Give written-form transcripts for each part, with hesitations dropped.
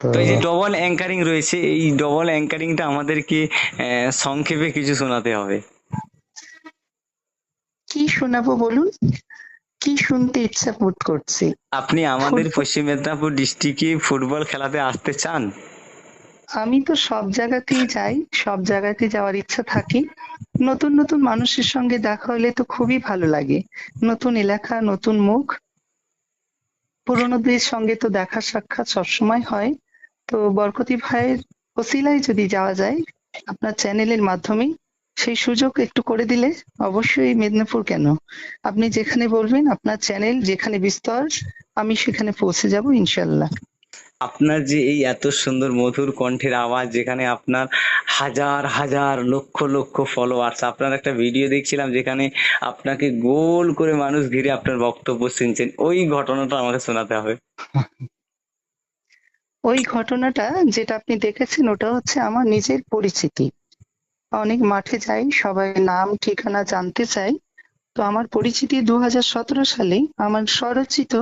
তো তো এই যে ডবল অ্যাঙ্কারিং রয়েছে, এই ডবল অ্যাঙ্কারিংটা আমাদেরকে সংক্ষেপে কিছু শোনাতে হবে। কি শোনাবো বলুন? কি শুনতে ইচ্ছা বোধ করছে? আপনি আমাদের ফুটবল। পশ্চিম মেদিনীপুর ডিস্ট্রিক্টে ফুটবল খেলাতে আসতে চান? আমি তো সব জায়গাতেই যাই, সব জায়গাতে যাওয়ার ইচ্ছা থাকে। নতুন নতুন মানুষের সঙ্গে দেখা হলে তো খুবই ভালো লাগে। নতুন এলাকা, নতুন মুখ। পুরোনোদের সঙ্গে তো দেখা সাক্ষাৎ সবসময় হয়। তো বরকতি ভাইয়ের ওসিলায় যদি যাওয়া যায় আপনার চ্যানেলের মাধ্যমে, সেই সুযোগ একটু করে দিলে অবশ্যই। মেদিনীপুর কেন, আপনি যেখানে বলবেন, আপনার চ্যানেল যেখানে বিস্তর, আমি সেখানে পৌঁছে যাব ইনশাল্লাহ। আপনার যে এই এত সুন্দর মধুর কণ্ঠের আওয়াজ, যেখানে আপনার হাজার হাজার লক্ষ লক্ষ ফলোয়ার্স, আপনার একটা ভিডিও দেখছিলাম যেখানে আপনাকে গোল করে মানুষ ঘিরে আপনার বক্তব্য শুনছেন, ওই ঘটনাটা আমাকে শোনাতে হবে। ওই ঘটনাটা যেটা আপনি দেখেছেন ওটা হচ্ছে আমার নিজের পরিচিতি। অনেক মাঠে যাই, সবাই নাম ঠিকানা জানতে চাই। তো আমার পরিচিতি 2017 সালে আমার স্বরচিত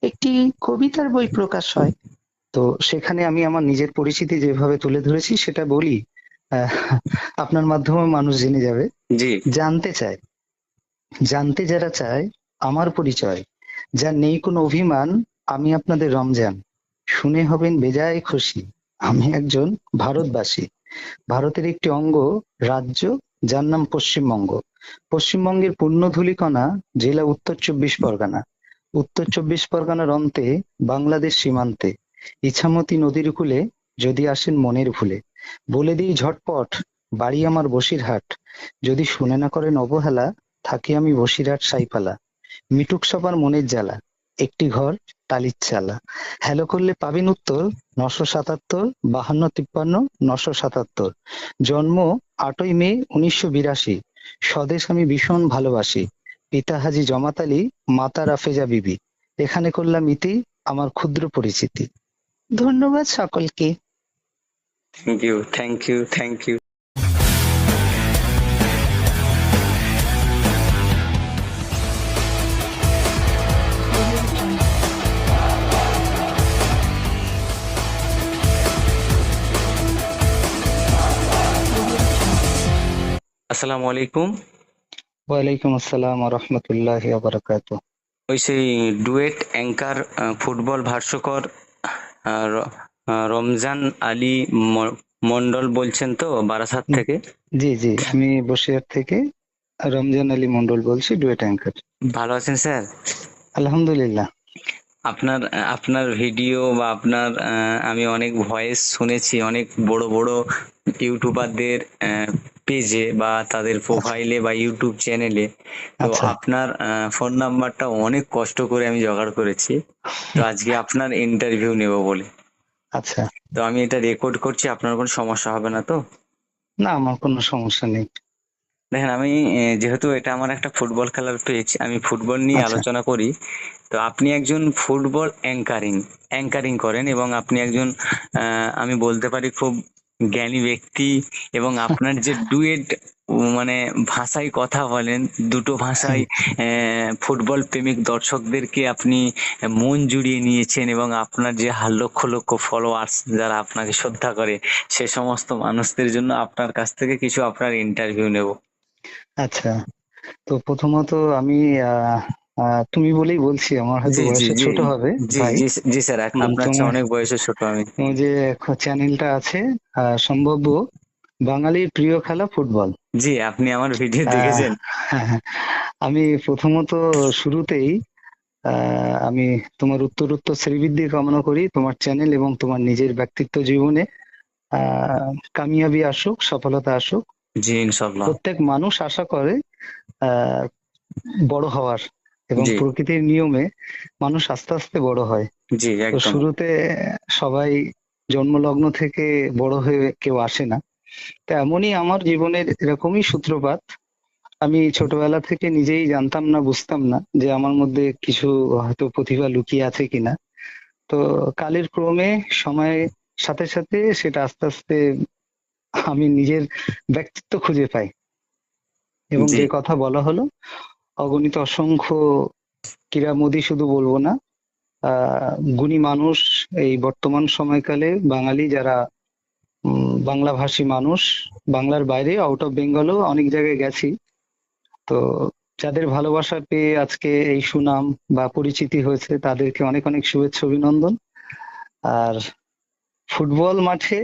একটি কবিতার বই প্রকাশ হয়। তো সেখানে আমি আমার নিজের পরিচিতি যেভাবে তুলে ধরেছি সেটা বলি। আহ, আপনার মাধ্যমে মানুষ জেনে যাবে। জি। জানতে চায়, জানতে যারা চায় আমার পরিচয়, যার নেই কোনো অভিমান, আমি আপনাদের রমজান, শুনে হবেন বেজায় খুশি, আমি একজন ভারতবাসী, ভারতের একটি অঙ্গ, রাজ্য যার নাম পশ্চিমবঙ্গ, পশ্চিমবঙ্গের পুণ্যধূলিকণা, জেলা উত্তর চব্বিশ পরগনা, উত্তর চব্বিশ পরগনার অন্তে, বাংলাদেশ সীমান্তে, ইছামতি নদীর কূলে, যদি আসেন মনের ভুলে, বলে দিই ঝটপট, বাড়ি আমার বসিরহাট, যদি শুনে না করেন অবহেলা, থাকি আমি বসিরহাট সাইপালা, মিটুক সবার মনের জ্বালা, একটি ঘর টালির চালা, হ্যালো করলে পাবেন উত্তর, 977 52 53 977, জন্ম 8ই মে 1982, স্বদেশ আমি ভীষণ ভালোবাসি, পিতা হাজি জমাত আলী, মাতা রাফেজা বিবি, এখানে করলাম ইতি আমার ক্ষুদ্র পরিচিতি। ধন্যবাদ সকলকে। Thank you, thank you, thank you. আসসালামু আলাইকুম। ওয়ালাইকুম আসসালাম ওয়া রাহমাতুল্লাহি ওয়া বারাকাতুহু। ওই সেই ডুয়েট অ্যাঙ্কার, ফুটবল ভাষ্যকর, রমজান আলী মন্ডল বলছেন তো, বারাসাত থেকে? জি জি, আমি বসিরহাট থেকে রমজান আলী মন্ডল বলছি, ডুয়েট অ্যাঙ্কার। ভালো আছেন স্যার? আলহামদুলিল্লাহ। আপনার আপনার ভিডিও বা আপনার আমি অনেক ভয়েস শুনেছি অনেক বড় বড় ইউটিউবারদের পেজে বা তাদের আচ্ছা প্রোফাইলে বা ইউটিউব চ্যানেলে। তো আচ্ছা। আপনার ফোন নাম্বারটা অনেক কষ্ট করে আমি জোগাড় করেছি, তো আজকে আপনার ইন্টারভিউ নেব বলে। আচ্ছা। তো আমি এটা রেকর্ড করছি, আপনার কোনো সমস্যা হবে না তো? না, আমার কোনো সমস্যা নেই। দেখেন, আমি যেহেতু এটা আমার একটা ফুটবল খেলার পেজ, আমি ফুটবল নিয়ে আচ্ছা। আলোচনা করি। তো আপনি একজন ফুটবল অ্যাঙ্কারিং করেন, এবং আপনি একজন আমি বলতে পারি খুব জ্ঞানী ব্যক্তি। এবং আপনার যে ডুয়েট, মানে ভাষায় কথা বলেন, দুটো ভাষায় ফুটবল প্রেমিক দর্শকদেরকে আপনি মন জুড়িয়ে নিয়েছেন, এবং আপনার যে লক্ষ লক্ষ ফলোয়ার্স যারা আপনাকে শ্রদ্ধা করে, সে সমস্ত মানুষদের জন্য আপনার কাছ থেকে কিছু আপনার ইন্টারভিউ নেব। আচ্ছা, তো প্রথমত আমি আহ, তুমি বলেই বলছি, আমার হয়তো জি, জি, বয়সে জি, ছোট হবে জি, ভাই। জি, জি স্যার, আপনার চেয়ে তোমার অনেক বয়সে ছোট আমি। তোমার যে চ্যানেলটা আছে, সম্ভব্য বাঙালির প্রিয় খেলা ফুটবল। জি, আপনি আমার ভিডিও আহ, দেখেছেন? আমি প্রথমত শুরুতেই আমি তোমার উত্তরোত্তর শ্রীবৃদ্ধি কামনা করি, তোমার চ্যানেল এবং তোমার নিজের ব্যক্তিত্ব জীবনে কামিয়াবি আসুক, সফলতা আসুক। জি, ইনশাল্লাহ। প্রত্যেক মানুষ আশা করে আহ বড় হওয়ার, এবং জি, প্রকৃতির নিয়মে মানুষ আস্তে আস্তে বড় হয়। জি, তো একদম। শুরুতে সবাই জন্মলগ্ন থেকে বড় হয়ে কেউ আসে না। তো এমনই আমার জীবনের এরকমই সূত্রপাত। আমি ছোটবেলা থেকে নিজেই জানতাম না, বুঝতাম না যে আমার মধ্যে কিছু হয়তো প্রতিভা লুকিয়ে আছে কিনা। তো কালের ক্রমে, সময়ের সাথে সাথে সেটা আস্তে আস্তে আমি নিজের ব্যক্তিত্ব খুঁজে পাই। এবং জি, যে কথা বলা হলো, অগণিত অসংখ্য ক্রীড়ামোদী শুধু বলবো না, গুণী মানুষ এই বর্তমান সময়কালে, বাঙালি যারা বাংলাভাষী মানুষ, বাংলার বাইরে আউট অফ বেঙ্গলও অনেক জায়গায় গেছি। তো যাদের ভালোবাসা পেয়ে আজকে এই সুনাম বা পরিচিতি হয়েছে, তাদেরকে অনেক অনেক শুভেচ্ছা অভিনন্দন। আর ফুটবল মাঠে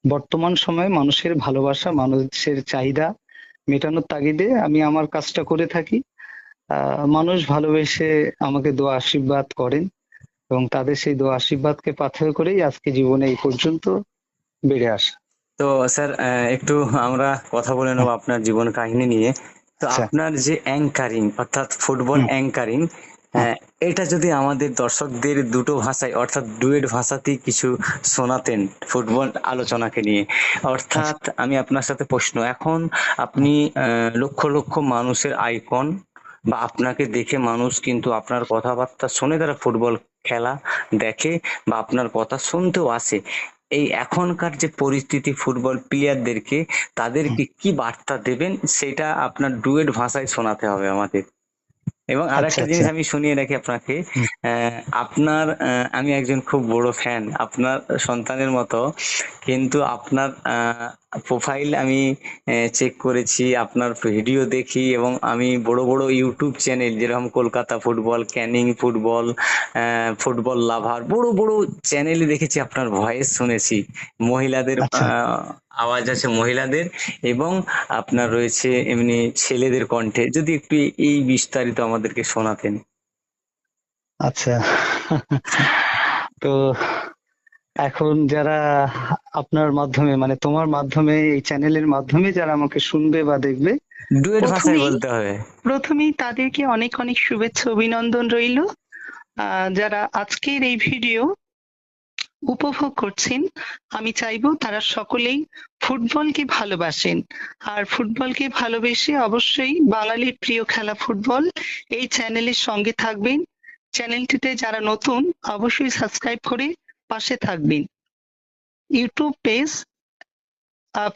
বর্তমান সময়ে মানুষের ভালোবাসা, মানুষের চাহিদা মেটানোর তাগিদে আমি আমার কাজটা করে থাকি। মানুষ ভালোবেসে আমাকে দোয়া আশীর্বাদ করেন, এবং তাদের সেই দোয়া আশীর্বাদকে পাথেয় করেই আজকে জীবনে এই পর্যন্ত বেড়ে আসা। তো স্যার, একটু আমরা কথা বলে নেবো আপনার জীবন কাহিনী নিয়ে। তো আচ্ছা। আপনার যে অ্যাঙ্কারিং, অর্থাৎ ফুটবল হুম। অ্যাঙ্কারিং, হুম। এটা যদি আমাদের দর্শকদের দুটো ভাষায়, অর্থাৎ ডুয়েট ভাষাতেই কিছু শোনাতেন ফুটবল আলোচনাকে নিয়ে। আচ্ছা। অর্থাৎ আমি আপনার সাথে প্রশ্ন, এখন আপনি লক্ষ লক্ষ মানুষের আইকন, বা আপনাকে দেখে মানুষ কিন্তু আপনার কথাবার্তা শুনে তারা ফুটবল খেলা দেখে, বা আপনার কথা শুনতেও আসে। এই এখনকার যে পরিস্থিতি, ফুটবল প্লেয়ারদেরকে হুম। তাদেরকে কি বার্তা দেবেন, সেটা আপনার ডুয়েট ভাষায় শোনাতে হবে আমাদের। এবং আচ্ছা। আরেকটা আচ্ছা। জিনিস আমি শুনিয়ে রাখি আপনাকে, হুম। আপনার আমি একজন খুব বড় ফ্যান আপনার সন্তানের মতো। কিন্তু আপনার প্রোফাইল আমি চেক করেছি, আপনার ভিডিও দেখি, এবং আমি বড় বড় ইউটিউব চ্যানেল যেরকম Kolkata football, Canning football, football লাভার, বড় বড় চ্যানেলে দেখেছি, আপনার ভয়েস শুনেছি। মহিলাদের আচ্ছা। আওয়াজ আছে মহিলাদের, এবং আপনার রয়েছে এমনি ছেলেদের কণ্ঠে। যদি একটু এই বিস্তারিত আমাদেরকে শোনাতেন। আচ্ছা। তো এখন যারা আপনার মাধ্যমে, মানে তোমার মাধ্যমে, এই চ্যানেলের মাধ্যমে যারা আমাকে শুনবে বা দেখবে, ডুয়েট ভাষায় প্রথমেই বলতে হবে। প্রথমেই তাদেরকে অনেক অনেক শুভেচ্ছা অভিনন্দন রইল। যারা আজকের এই ভিডিও উপভোগ করছেন, আমি চাইবো তারা সকলেই ফুটবলকে ভালোবাসেন। আর ফুটবলকে ভালোবেসে অবশ্যই বাঙালির প্রিয় খেলা ফুটবল এই চ্যানেলের সঙ্গে থাকবেন। চ্যানেলটিতে যারা নতুন, অবশ্যই সাবস্ক্রাইব করে পাশে থাকবেন। ইউটিউব পেজ,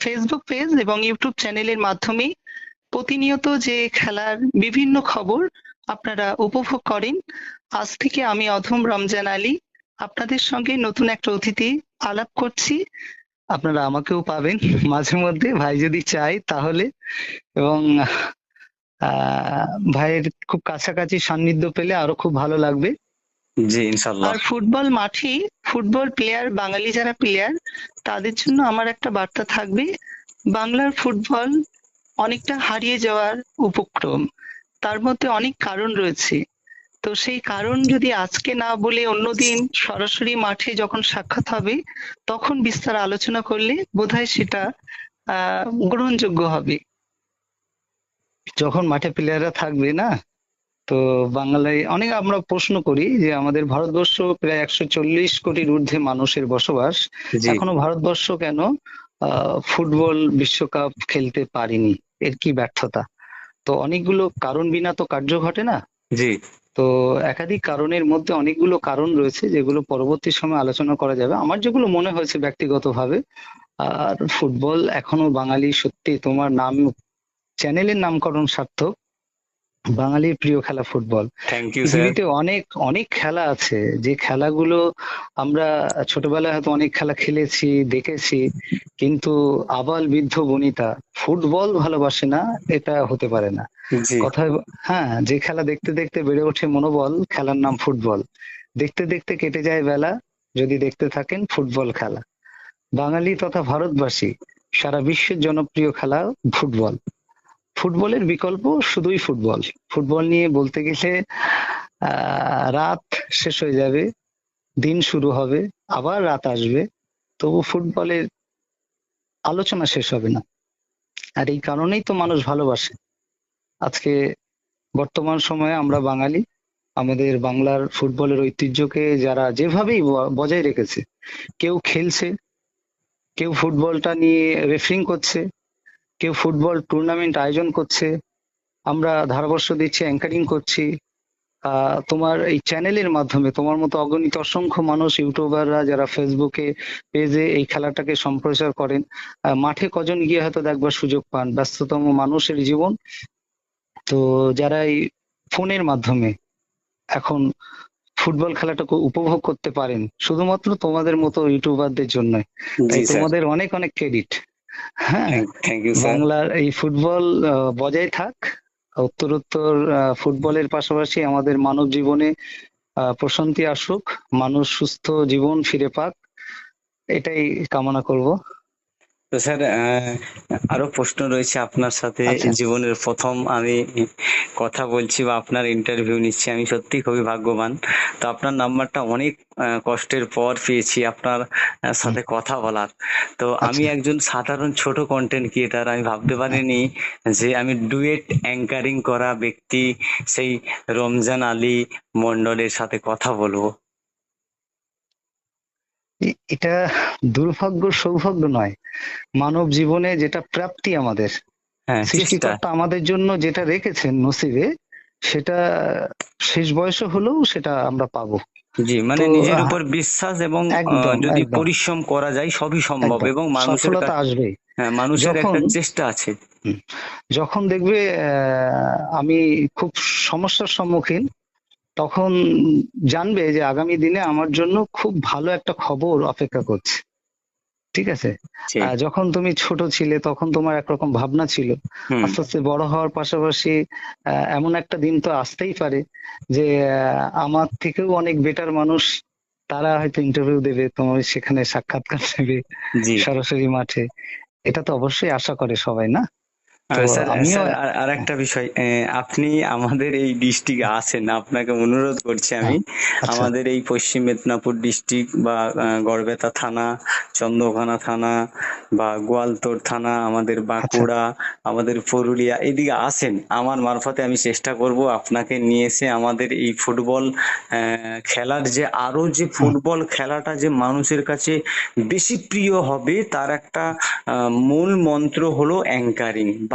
ফেসবুক পেজ এবং ইউটিউব চ্যানেলের মাধ্যমে প্রতিনিয়ত যে খেলার বিভিন্ন খবর আপনারা উপভোগ করেন। আজ থেকে আমি অধম রমজান আলী আপনাদের সঙ্গে নতুন একটা অতিথি আলাপ করছি। আপনারা আমাকেও পাবেন মাঝে মধ্যে, ভাই যদি চায় তাহলে। এবং আহ ভাইয়ের খুব কাছাকাছি সান্নিধ্য পেলে আরো খুব ভালো লাগবে। জি, ইনশাল্লাহ। আর ফুটবল মাঠে ফুটবল প্লেয়ার, বাঙালি যারা প্লেয়ার, তাদের জন্য আমার একটা বার্তা থাকবে। বাংলার ফুটবল অনেকটা হারিয়ে যাওয়ার উপক্রম। তার মধ্যে অনেক কারণ রয়েছে। তো সেই কারণ যদি আজকে না বলে অন্যদিন সরাসরি মাঠে যখন সাক্ষাৎ হবে, তখন বিস্তার আলোচনা করলে বোধহয় সেটা গ্রহণযোগ্য হবে। যখন মাঠে প্লেয়াররা থাকবে না, তো বাংলায় অনেক আমরা প্রশ্ন করি যে আমাদের ভারতবর্ষ প্রায় 140 কোটির ঊর্ধ্বে মানুষের বসবাস, জি। এখনো ভারতবর্ষ কেন ফুটবল বিশ্বকাপ খেলতে পারেনি? এর কি ব্যর্থতা? তো অনেকগুলো কারণ বিনা তো কার্য ঘটে না। জি। তো একাধিক কারণের মধ্যে অনেকগুলো কারণ রয়েছে যেগুলো পরবর্তী সময় আলোচনা করা যাবে। আমার যেগুলো মনে হয়েছে ব্যক্তিগতভাবে, আর ফুটবল এখনো বাঙালি, সত্যি তোমার নাম, চ্যানেলের নামকরণ সার্থক। বাঙালির প্রিয় খেলা ফুটবল। Thank you sir. পৃথিবীতে অনেক অনেক খেলা আছে, যে খেলাগুলো আমরা ছোটবেলায় হয়তো অনেক খেলা খেলেছি, দেখেছি, কিন্তু আবাল বৃদ্ধ বনিতা ফুটবল ভালোবাসে না, এটা হতে পারে না। জি। কথায় হ্যাঁ, যে খেলা দেখতে দেখতে বেড়ে ওঠে মনোবল, খেলার নাম ফুটবল। দেখতে দেখতে কেটে যায় বেলা, যদি দেখতে থাকেন ফুটবল খেলা। বাঙালি তথা ভারতবাসী সারা বিশ্বের জনপ্রিয় খেলা ফুটবল। ফুটবলের বিকল্প শুধুই ফুটবল। ফুটবল নিয়ে বলতে গেলে রাত শেষ হয়ে যাবে, দিন শুরু হবে, আবার রাত আসবে, তবু ফুটবলের আলোচনা শেষ হবে না। আর এই কারণেই তো মানুষ ভালোবাসে। আজকে বর্তমান সময়ে আমরা বাঙালি, আমাদের বাংলার ফুটবলের ঐতিহ্যকে যারা যেভাবেই বজায় রেখেছে, কেউ খেলছে, কেউ ফুটবলটা নিয়ে রেফারিং করছে, কেউ ফুটবল টুর্নামেন্ট আয়োজন করছে, আমরা ধারাবর্ষ দিচ্ছি, অ্যাঙ্কারিং করছি। তোমার এই চ্যানেলের মাধ্যমে তোমার মতো অগণিত অসংখ্য মানুষ, ইউটিউবাররা যারা ফেসবুকে পেজে এই খেলাটাকে সম্প্রচার করেন, মাঠে কজন গিয়ে হয়তো দেখবার সুযোগ পান, ব্যস্ততম মানুষের জীবন। তো যারা এই ফোনের মাধ্যমে এখন ফুটবল খেলাটাকে উপভোগ করতে পারেন শুধুমাত্র তোমাদের মতো ইউটিউবারদের জন্য। তাই জি স্যার। তোমাদের অনেক অনেক ক্রেডিট। হ্যাঁ, থ্যাংক ইউ স্যার। বাংলার এই ফুটবল বজায় থাক, উত্তরোত্তর ফুটবলের পাশাপাশি আমাদের মানব জীবনে প্রশান্তি আসুক, মানুষ সুস্থ জীবন ফিরে পাক, এটাই কামনা করব। তো স্যার, আরো প্রশ্ন রয়েছে আপনার সাথে। আচ্ছা। জীবনের প্রথম আমি কথা বলছি বা আপনার ইন্টারভিউ নিচ্ছি, আমি সত্যি খুবই ভাগ্যবান। তো আপনার নাম্বারটা অনেক কষ্টের পর পেয়েছি আপনার হুম, সাথে কথা বলার। তো আমি আচ্ছা। একজন সাধারণ ছোট কন্টেন্ট ক্রিয়েটার, আমি ভাবতে পারিনি যে আমি ডুয়েট অ্যাঙ্কারিং করা ব্যক্তি সেই রমজান আলী মন্ডলের সাথে কথা বলবো। এটা দুর্ভাগ্য সৌভাগ্য নয়, মানব জীবনে যেটা প্রাপ্তি আমাদের, হ্যাঁ, চেষ্টা। সৃষ্টিকর্তা আমাদের জন্য যেটা রেখেছেন নসিবে, সেটা শেষ বয়সে হলেও সেটা আমরা পাবো। জি, মানে তো নিজের উপর বিশ্বাস এবং একদম যদি একদম পরিশ্রম করা যায় সবই সম্ভব, একদম এবং মানুষের সফলতা কাছে, আসবেই। হ্যাঁ, মানুষের যখন একটা চেষ্টা আছে। হুম, যখন দেখবে আমি খুব সমস্যার সম্মুখীন, তখন জানবে যে আগামী দিনে আমার জন্য খুব ভালো একটা খবর অপেক্ষা করছে। ঠিক আছে? জি। যখন তুমি ছোট ছিলে তখন তোমার একরকম ভাবনা ছিল। হুম। আস্তে আস্তে বড় হওয়ার পাশাপাশি এমন একটা দিন তো আসতেই পারে যে আমার থেকেও অনেক বেটার মানুষ, তারা হয়তো ইন্টারভিউ দেবে, তোমার সেখানে সাক্ষাৎকার নেবে জি। সরাসরি মাঠে। এটা তো অবশ্যই আশা করে সবাই, না? তো স্যার, আমিও স্যার, আর একটা বিষয়, আপনি আমাদের এই ডিস্ট্রিক্টে আসেন, আপনাকে অনুরোধ করছি আমি। হ্যাঁ, আচ্ছা, আমাদের এই পশ্চিম মেদিনীপুর ডিস্ট্রিক্ট বা গড়বেতা থানা, চন্দ্রকোনা থানা বা গোয়ালতোড় থানা, আমাদের আচ্ছা, বাঁকুড়া, আমাদের পুরুলিয়া, এদিকে আসেন। আমার মারফতে আমি চেষ্টা করব আপনাকে নিয়ে এসে আমাদের এই ফুটবল খেলার যে আরো যে হুম, ফুটবল খেলাটা যে মানুষের কাছে বেশি প্রিয় হবে, তার একটা মূল মন্ত্র হলো অ্যাঙ্কারিং বা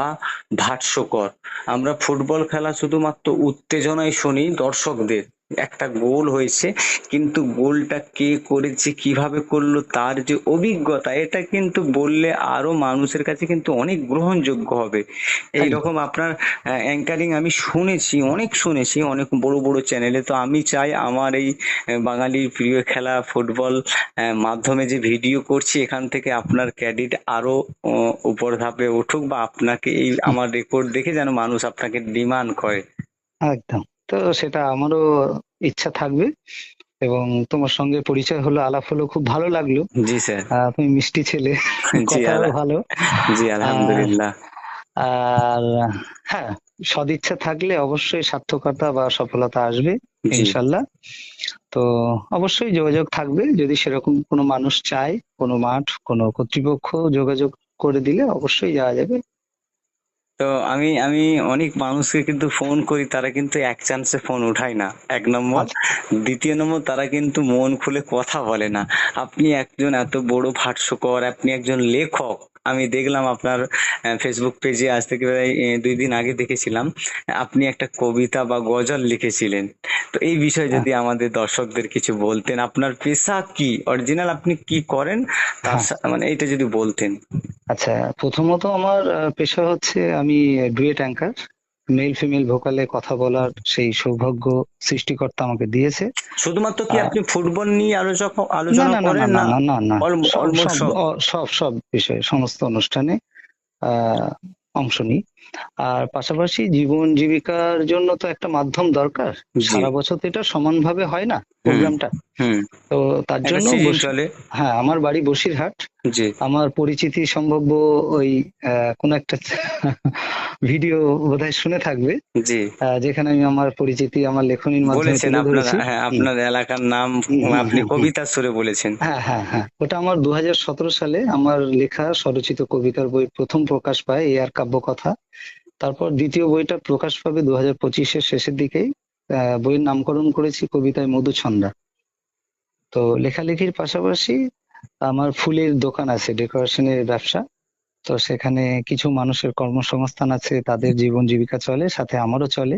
ভাষ্যকর। আমরা ফুটবল খেলা শুধুমাত্র উত্তেজনায় শুনি দর্শকদের, একটা গোল হয়েছে, কিন্তু গোলটা কে করেছে, কিভাবে করলো, তার যে অভিজ্ঞতা, এটা কিন্তু বললে আরো মানুষের কাছে কিন্তু অনেক গ্রহণযোগ্য হবে। একদম। এইরকম আপনার অ্যাঙ্কারিং আমি শুনেছি, অনেক শুনেছি অনেক বড় বড় চ্যানেলে। তো আমি চাই আমার এই বাঙালির প্রিয় খেলা ফুটবল মাধ্যমে যে ভিডিও করছি, এখান থেকে আপনার ক্রেডিট আরো উপর ধাপে উঠুক, বা আপনাকে এই হুম, আমার রেকর্ড দেখে যেন মানুষ আপনাকে ডিমান্ড করে। একদম। তো সেটা আমারও ইচ্ছা থাকবে, এবং তোমার সঙ্গে পরিচয় হলো, আলাপ হলো, খুব ভালো লাগলো। জি স্যার। তুমি মিষ্টি ছেলে, জি কথাও ভালো। জি, আর আলহামদুলিল্লাহ। আর হ্যাঁ, সদিচ্ছা থাকলে অবশ্যই সার্থকতা বা সফলতা আসবে, জি। ইনশাল্লাহ। তো অবশ্যই যোগাযোগ থাকবে, যদি সেরকম কোনো মানুষ চায়, কোনো মাঠ, কোনো কর্তৃপক্ষ যোগাযোগ করে দিলে অবশ্যই যাওয়া যাবে। তো আমি আমি অনেক মানুষকে কিন্তু ফোন করি, তারা কিন্তু এক চান্সে ফোন উঠায় না, এক নম্বর। আচ্ছা, দ্বিতীয় নম্বর, তারা কিন্তু মন খুলে কথা বলে না। আপনি একজন এত বড় ভাষ্যকর, আপনি একজন লেখক। আমি দেখলাম আপনার ফেসবুক পেজে আজ থেকে প্রায় 2 দিন আগে দেখেছিলাম, আপনি একটা কবিতা বা গজল লিখেছিলেন। তো এই বিষয়ে হ্যাঁ, যদি আমাদের দর্শকদের কিছু বলতেন, আপনার পেশা কি, অরিজিনাল আপনি কি করেন, তার হ্যাঁ। মানে এইটা যদি বলতেন। আচ্ছা, প্রথমত আমার পেশা হচ্ছে, আমি ডুয়েট অ্যাঙ্কার, মেল ফিমেল ভোকালে কথা বলার সেই সৌভাগ্য সৃষ্টিকর্তা আমাকে দিয়েছে। শুধুমাত্র কি আহ, আপনি ফুটবল নিয়ে আলোচনা না আলোচনা না না না করেন, না না না না না, সব অলমোস্ট সব সব? সব সব বিষয়ে, সমস্ত অনুষ্ঠানে আহ অংশ নিই। আর পাশাপাশি জীবন জীবিকার জন্য তো একটা মাধ্যম দরকার। জি। সারা বছর তো এটা সমানভাবে হয় না, হুম। প্রোগ্রামটা। হুম। তো তার একটা জন্য সিজন চলে। হ্যাঁ, আমার বাড়ি বসিরহাট। জি। আমার পরিচিতি সম্ভাব্য ওই কোন একটা ভিডিও বোধহয় শুনে থাকবে, জি। যেখানে আমি আমার পরিচিতি আমার লেখনীর মাধ্যমে বলেছেন তুলে আপনার, ধরেছি। হ্যাঁ, হুম, আপনার এলাকার নাম হুম, হুম, আপনি হুম, হুম। কবিতার সুরে বলেছেন। হ্যাঁ হ্যাঁ হ্যাঁ, ওটা আমার 2017 সালে আমার লেখা স্বরচিত কবিতার বই প্রথম প্রকাশ পায়, এ আর কাব্য কথা। তারপর দ্বিতীয় বইটা প্রকাশ পাবে 2025-এর শেষের দিকেই। বইয়ের নামকরণ করেছি কবিতায় মধুছন্দা। তো লেখালেখির পাশাপাশি আমার ফুলের দোকান আছে, ডেকোরেশনের ব্যবসা। তো সেখানে কিছু মানুষের কর্মসংস্থান আছে, তাদের জীবন জীবিকা চলে, সাথে আমারও চলে।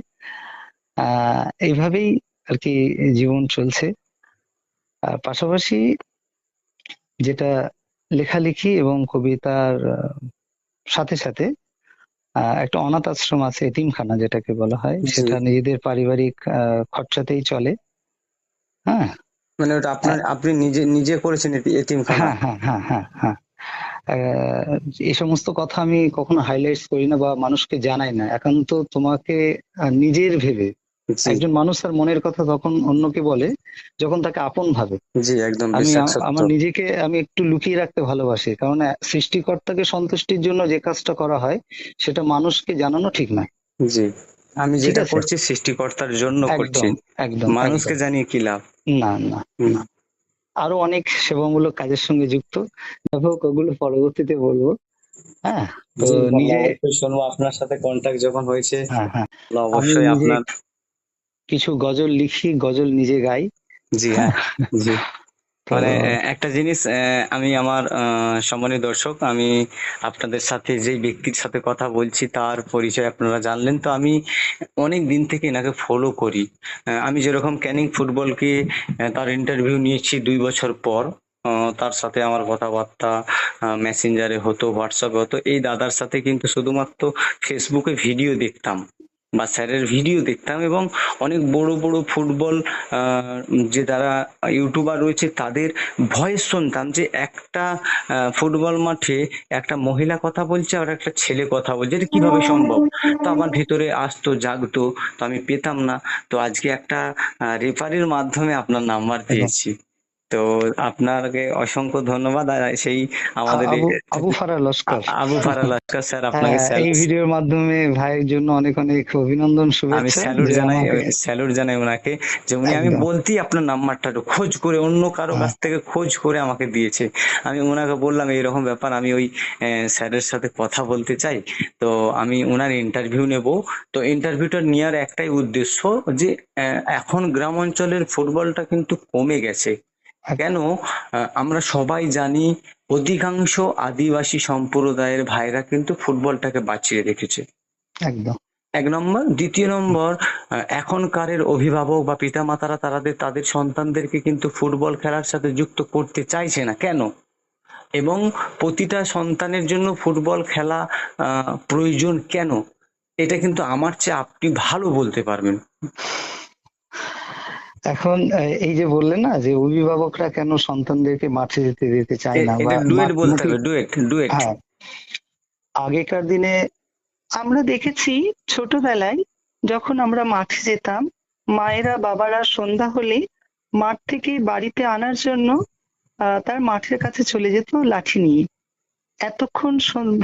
এইভাবেই আর কি জীবন চলছে। আর পাশাপাশি যেটা লেখালেখি এবং কবিতার সাথে সাথে একটা অনাথ আশ্রম আছে, এতিমখানা যেটাকে বলা হয়, জি। সেটা নিজেদের পারিবারিক খরচাতেই চলে। হ্যাঁ, মানে ওটা আপনার, আপনি নিজে নিজে করেছেন এতিমখানা? হ্যাঁ, হ্যাঁ, হ্যাঁ, হ্যাঁ, হ্যাঁ। আহ, এই সমস্ত কথা আমি কখনো হাইলাইটস করি না বা মানুষকে জানাই না, একান্ত তোমাকে নিজের ভেবে। জি, একজন মানুষ তার মনের কথা তখন অন্যকে বলে যখন তাকে আপন ভাবে। জি, একদম আমি বিশ্বাস সত্য। আমার নিজেকে আমি একটু লুকিয়ে রাখতে ভালোবাসি, কারণ সৃষ্টিকর্তাকে সন্তুষ্টির জন্য যে কাজটা করা হয় সেটা মানুষকে জানানো ঠিক নয়। জি, আমি ঠিক যেটা আছে, করছি সৃষ্টিকর্তার জন্য করছি, একদম, একদম, মানুষকে একদম। জানিয়ে কি লাভ? না, না, হুম। না। আরো অনেক সেবামূলক কাজের সঙ্গে যুক্ত। যাই হোক, ওগুলো পরবর্তীতে বলবো। হ্যাঁ, তো জি, ইনশাল্লাহ নিজে, অবশ্যই শুনবো। আপনার সাথে কন্ট্যাক্ট যখন হয়েছে, হ্যাঁ, হ্যাঁ, তাহলে আমি অবশ্যই নিজে আপনার। কিছু গজল লিখি, গজল নিজে গাই। জি, হ্যাঁ, হ্যাঁ, জি। তো মানে একটা জিনিস, আমি আমার সম্মানীয় দর্শক, আমি আপনাদের সাথে যেই ব্যক্তির সাথে কথা বলছি তার পরিচয় আপনারা জানলেন। তো আমি অনেক দিন থেকে এনাকে ফলো করি। আমি যেরকম ক্যানিং ফুটবলকে তার ইন্টারভিউ নিয়েছি 2 বছর পর, তার সাথে আমার কথাবার্তা মেসেঞ্জারে হতো, হোয়াটসঅ্যাপে হতো। এই দাদার সাথে কিন্তু শুধুমাত্র ফেসবুকে ভিডিও দেখতাম বা স্যারের ভিডিও দেখতাম, এবং অনেক বড় বড় ফুটবল যে যারা ইউটিউবার রয়েছে তাদের ভয়েস শুনতাম, যে একটা ফুটবল মাঠে একটা মহিলা কথা বলছে আর একটা ছেলে কথা বলছে, এটা কিভাবে সম্ভব? তো আমার ভিতরে আসতো, জাগতো, তো আমি পেতাম না। তো আজকে একটা রেফারির মাধ্যমে আপনার নাম্বার দেখো, পেয়েছি। তো আপনাকে অসংখ্য ধন্যবাদ। আর সেই আমাদের আবু আবু ফারা লস্কর। আবু ফারা লস্কর স্যার, আপনাকে হ্যাঁ, এই ভিডিওর মাধ্যমে ভাইয়ের জন্য অনেক অনেক অভিনন্দন, আমি শুভেচ্ছা স্যালুট যে জানাই, আমাকে। স্যালুট জানাই ওনাকে, যে উনি আমি একদম। বলতেই আপনার নাম্বারটা একটু খোঁজ করে অন্য কারো হ্যাঁ, কাছ থেকে খোঁজ করে আমাকে দিয়েছে। আমি ওনাকে বললাম এইরকম ব্যাপার, আমি ওই স্যারের সাথে কথা বলতে চাই, তো আমি ওনার ইন্টারভিউ নেব। তো ইন্টারভিউটা নেওয়ার একটাই উদ্দেশ্য, যে এখন গ্রাম অঞ্চলের ফুটবলটা কিন্তু কমে গেছে। কেন? একদম, আমরা সবাই জানি অধিকাংশ আদিবাসী সম্প্রদায়ের ভাইরা কিন্তু ফুটবলটাকে বাঁচিয়ে রেখেছে। একদম। 1 নম্বর। দ্বিতীয় নম্বর, এখনকারের অভিভাবক বা পিতামাতারা তাদের তাদের সন্তানদেরকে কিন্তু ফুটবল খেলার সাথে যুক্ত করতে চাইছে না। কেন? এবং প্রতিটা সন্তানের জন্য ফুটবল খেলা প্রয়োজন কেন? এটা কিন্তু আমার চেয়ে আপনি ভালো বলতে পারবেন। এখন এই যে বললেন না যে অভিভাবকরা কেন সন্তানদেরকে মাঠে যেতে দিতে চায় না বা এটা ডুয়েট বলতে মাঠমুখী। হবে, ডুয়েট, ডুয়েট। হ্যাঁ, আগেকার দিনে আমরা দেখেছি ছোটবেলায় যখন আমরা মাঠে যেতাম, মায়েরা বাবারা সন্ধ্যা হলে মাঠ থেকে বাড়িতে আনার জন্য তার মাঠের কাছে চলে যেত লাঠি নিয়ে। এতক্ষণ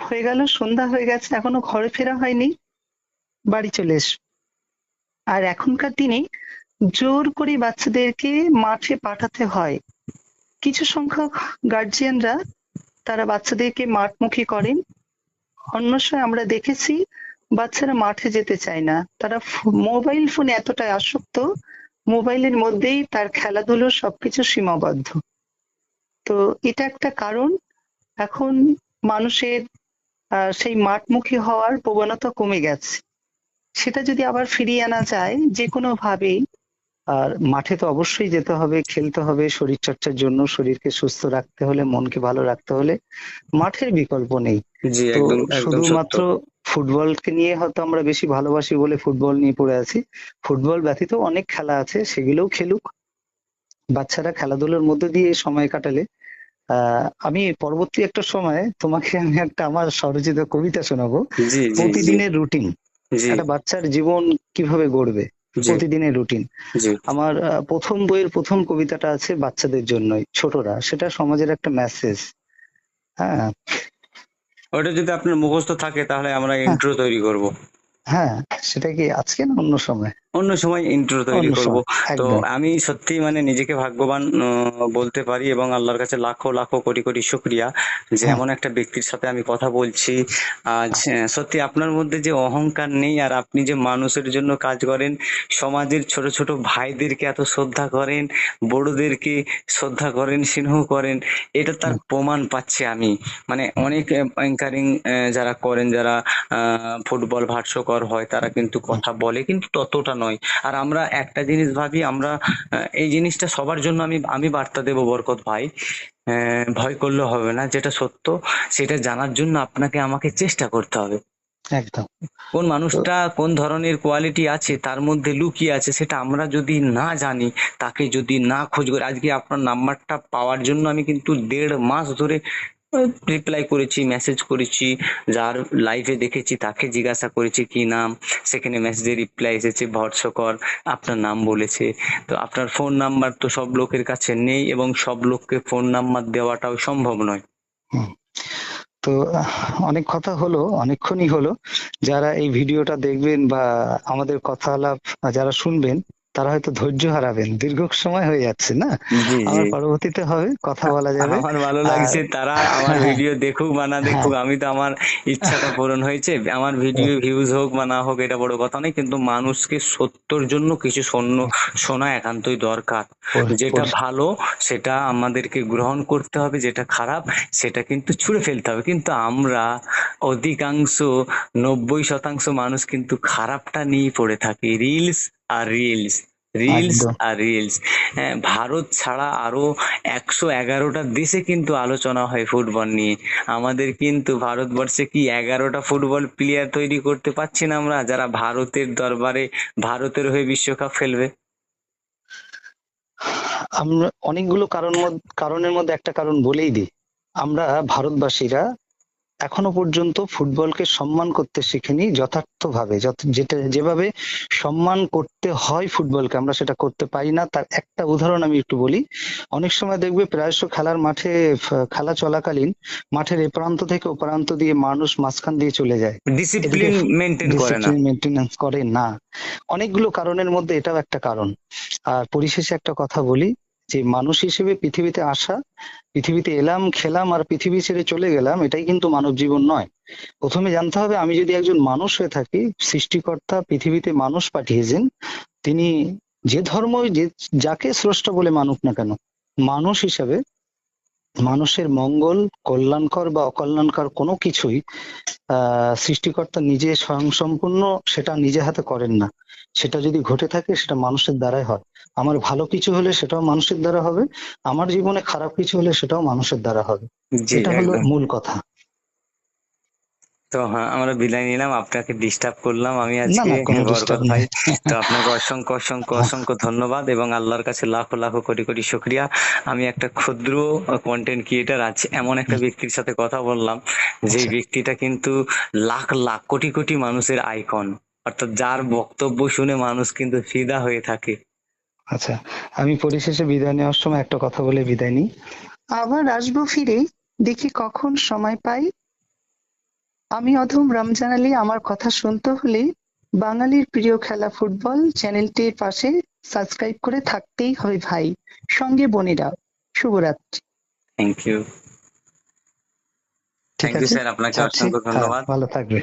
হয়ে গেল, সন্ধ্যা হয়ে গেছে, এখনো ঘরে ফেরা হয়নি, বাড়ি চলে এস। আর এখনকার দিনে জোর করে বাচ্চাদেরকে মাঠে পাঠাতে হয়। কিছু সংখ্যক গার্জিয়ানরা তারা বাচ্চাদেরকে মাঠমুখী করেন, অন্য সময় আমরা দেখেছি বাচ্চারা মাঠে যেতে চায় না, তারা মোবাইল ফোনে এতটাই আসক্ত, মোবাইলের মধ্যেই তার খেলাধুলো সবকিছু সীমাবদ্ধ। তো এটা একটা কারণ। এখন মানুষের সেই মাঠমুখী হওয়ার প্রবণতা কমে গেছে। সেটা যদি আবার ফিরিয়ে আনা যায় যে কোনো ভাবেই, আর মাঠে তো অবশ্যই যেতে হবে, খেলতে হবে শরীর চর্চার জন্য, শরীরকে সুস্থ রাখতে হলে, মনকে ভালো রাখতে হলে মাঠের বিকল্প নেই। জি, তো একদম একদম সত্য। শুধুমাত্র ফুটবলকে নিয়ে হয়তো আমরা বেশি ভালোবাসি বলে ফুটবল নিয়ে পড়ে আছি। ফুটবল ব্যতীত অনেক খেলা আছে, সেগুলোও খেলুক। বাচ্চারা খেলাধুলার মধ্যে দিয়ে সময় কাটালে, আমি পরবর্তী একটা সময়ে তোমাকে আমি একটা আমার স্বরচিত কবিতা শোনাবো। জি, জি, জি, প্রতিদিনের রুটিন, জি, একটা বাচ্চার জীবন কিভাবে গড়বে, জি, প্রতিদিনের রুটিন। জি। আমার প্রথম বইয়ের প্রথম কবিতাটা আছে বাচ্চাদের জন্যই, ছোটরা, সেটা সমাজের একটা মেসেজ। হ্যাঁ, ওটা যদি আপনার মুখস্থ থাকে তাহলে আমরা হ্যাঁ, ইন্ট্রো তৈরি করব। হ্যাঁ, সেটা কি আজকে না অন্য সময়? অন্য সময় ইন্ট্রো তৈরি অন্য করব। সময়, তো একদম। আমি সত্যি মানে নিজেকে ভাগ্যবান বলতে পারি, এবং আল্লাহর কাছে লাখো লাখো কোটি কোটি শুক্রিয়া যে হ্যাঁ, এমন একটা ব্যক্তির সাথে আমি কথা বলছি আজ। সত্যি আপনার মধ্যে যে অহংকার নেই, আর আপনি যে মানুষের জন্য কাজ করেন, সমাজের ছোট ছোট ভাইদেরকে এত শ্রদ্ধা করেন, বড়দেরকে শ্রদ্ধা করেন, স্নেহ করেন, এটা তার হ্যাঁ, প্রমাণ পাচ্ছি আমি। মানে অনেক অ্যাঙ্কারিং যারা করেন, যারা ফুটবল ভাষ্যকর হয়, তারা কিন্তু হ্যাঁ, কথা বলে কিন্তু ততটা নয়। আর আমরা একটা জিনিস ভাবি, আমরা এই জিনিসটা সবার জন্য আমি আমি বার্তা দেবো বরকত ভাই, ভয় করলে হবে না, যেটা সত্য সেটা জানার জন্য আপনাকে আমাকে চেষ্টা করতে হবে। একদম। কোন তো মানুষটা কোন ধরনের কোয়ালিটি আছে তার মধ্যে লুকিয়ে আছে সেটা আমরা যদি না জানি, তাকে যদি না খোঁজ করি, আজকে আপনার নাম্বারটা পাওয়ার জন্য আমি কিন্তু 1.5 মাস ধরে রিপ্লাই করেছি, মেসেজ করেছি, যার লাইভে দেখেছি তাকে জিজ্ঞাসা করেছি কি নাম, সেখানে মেসেজে রিপ্লাই এসেছে ভর্সকর, আপনার নাম বলেছে। তো আপনার ফোন নাম্বার তো সব লোকের কাছে নেই এবং সব লোককে ফোন নাম্বার দেওয়াটাও সম্ভব নয়। হুম, তো অনেক কথা হলো, অনেকক্ষণই হলো। যারা এই ভিডিওটা দেখবেন বা আমাদের কথা আলাপ যারা শুনবেন, তারা হয়তো ধৈর্য হারাবেন, দীর্ঘ সময় হয়ে যাচ্ছে না। জি জি। আমার পরবর্তীতে হবে, কথা বলা যাবে। আমার ভালো আর লাগছে, তারা আমার হ্যাঁ, ভিডিও দেখুক বা না হ্যাঁ, দেখুক, আমি তো আমার ইচ্ছাটা পূরণ হয়েছে। আমার ভিডিও ভিউজ হোক বা না হোক এটা বড় কথা নয়, কিন্তু মানুষকে সত্যর জন্য কিছু শোনা একান্তই দরকার। যেটা ভালো সেটা আমাদেরকে গ্রহণ করতে হবে, যেটা খারাপ সেটা কিন্তু ছুঁড়ে ফেলতে হবে। কিন্তু আমরা অধিকাংশ 90% মানুষ কিন্তু খারাপটা নিয়ে পড়ে থাকি, রিলস আর রিলস, রিলস একদম। আর রিলস। হ্যাঁ, ভারত ছাড়া আরো 111টা দেশে কিন্তু আলোচনা হয় ফুটবল নিয়ে। আমাদের কিন্তু ভারতবর্ষে কি 11টা ফুটবল প্লেয়ার তৈরি করতে পারছি না আমরা, যারা ভারতের দরবারে ভারতের হয়ে বিশ্বকাপ খেলবে? আমরা অনেকগুলো কারণের মধ্যে একটা কারণ বলেই দিই। আমরা ভারতবাসীরা এখনো পর্যন্ত ফুটবলকে সম্মান করতে শিখিনি যথার্থভাবে, যেটা যেভাবে সম্মান করতে হয় ফুটবলকে, আমরা সেটা করতে পারি না। তার একটা উদাহরণ আমি একটু বলি। অনেক সময় দেখবে প্রায়শ খেলার মাঠে খেলা চলাকালীন মাঠের এ প্রান্ত থেকে ও প্রান্ত দিয়ে মানুষ মাঝখান দিয়ে চলে যায়। এদিকে ডিসিপ্লিন মেনটেন করে না। ডিসিপ্লিন মেনটেন্যান্স করে না। অনেকগুলো কারণের মধ্যে এটাও একটা কারণ। আর পরিশেষে একটা কথা বলি, যে মানুষ হিসেবে পৃথিবীতে আসা, পৃথিবীতে এলাম, খেলাম আর পৃথিবী ছেড়ে চলে গেলাম, এটাই কিন্তু মানব জীবন নয়। প্রথমে জানতে হবে, আমি যদি একজন মানুষ হয়ে থাকি, সৃষ্টিকর্তা পৃথিবীতে মানুষ পাঠিয়েছেন। তিনি যে ধর্মই যাকে স্রষ্টা বলে মানুক না কেন, মানুষ হিসাবে মানুষের মঙ্গল, কল্যাণকর বা অকল্যাণকর কোনো কিছুই সৃষ্টিকর্তা নিজে স্বয়ংসম্পূর্ণ সেটা নিজে হাতে করেন না। সেটা যদি ঘটে থাকে সেটা মানুষের দ্বারাই হয়। আমার ভালো কিছু হলে সেটাও মানুষের দ্বারা হবে, আমার জীবনে খারাপ কিছু হলে সেটাও মানুষের দ্বারা হবে। জি এটা হলো একদম। মূল কথা। তো হ্যাঁ, আমরা বিদায় নিলাম, আপনাকে ডিস্টার্ব করলাম আমি না আজকে, না, কোনো বরকত ডিস্টার্ব ভাই। নেই। তো আপনাকে অসংখ্য অসংখ্য অসংখ্য ধন্যবাদ এবং আল্লাহর কাছে লাখো লাখো কোটি কোটি শুক্রিয়া। আমি একটা ক্ষুদ্র কন্টেন্ট ক্রিয়েটার আছে, এমন একটা ব্যক্তির সাথে কথা বললাম, যেই আচ্ছা, ব্যক্তিটা কিন্তু লাখ লাখ কোটি কোটি মানুষের আইকন, অর্থাৎ যার বক্তব্য শুনে মানুষ কিন্তু ফিদা হয়ে থাকে। আচ্ছা, আমি পরিশেষে বিদায় নেওয়ার সময় একটা কথা বলে বিদায় নিই। আবার আসবো ফিরে, দেখি কখন সময় পাই। আমি অধম রমজান আলী। আমার কথা শুনতে হলে বাঙালির প্রিয় খেলা ফুটবল চ্যানেলটির পাশে সাবস্ক্রাইব করে থাকতেই হবে ভাই, সঙ্গে বোনেরা। শুভরাত্রি। Thank you. ঠিক থ্যাংক ইউ আছে, স্যার, আপনাকে ছাড়ছি। অসংখ্য হ্যাঁ, ধন্যবাদ। ভালো থাকবে।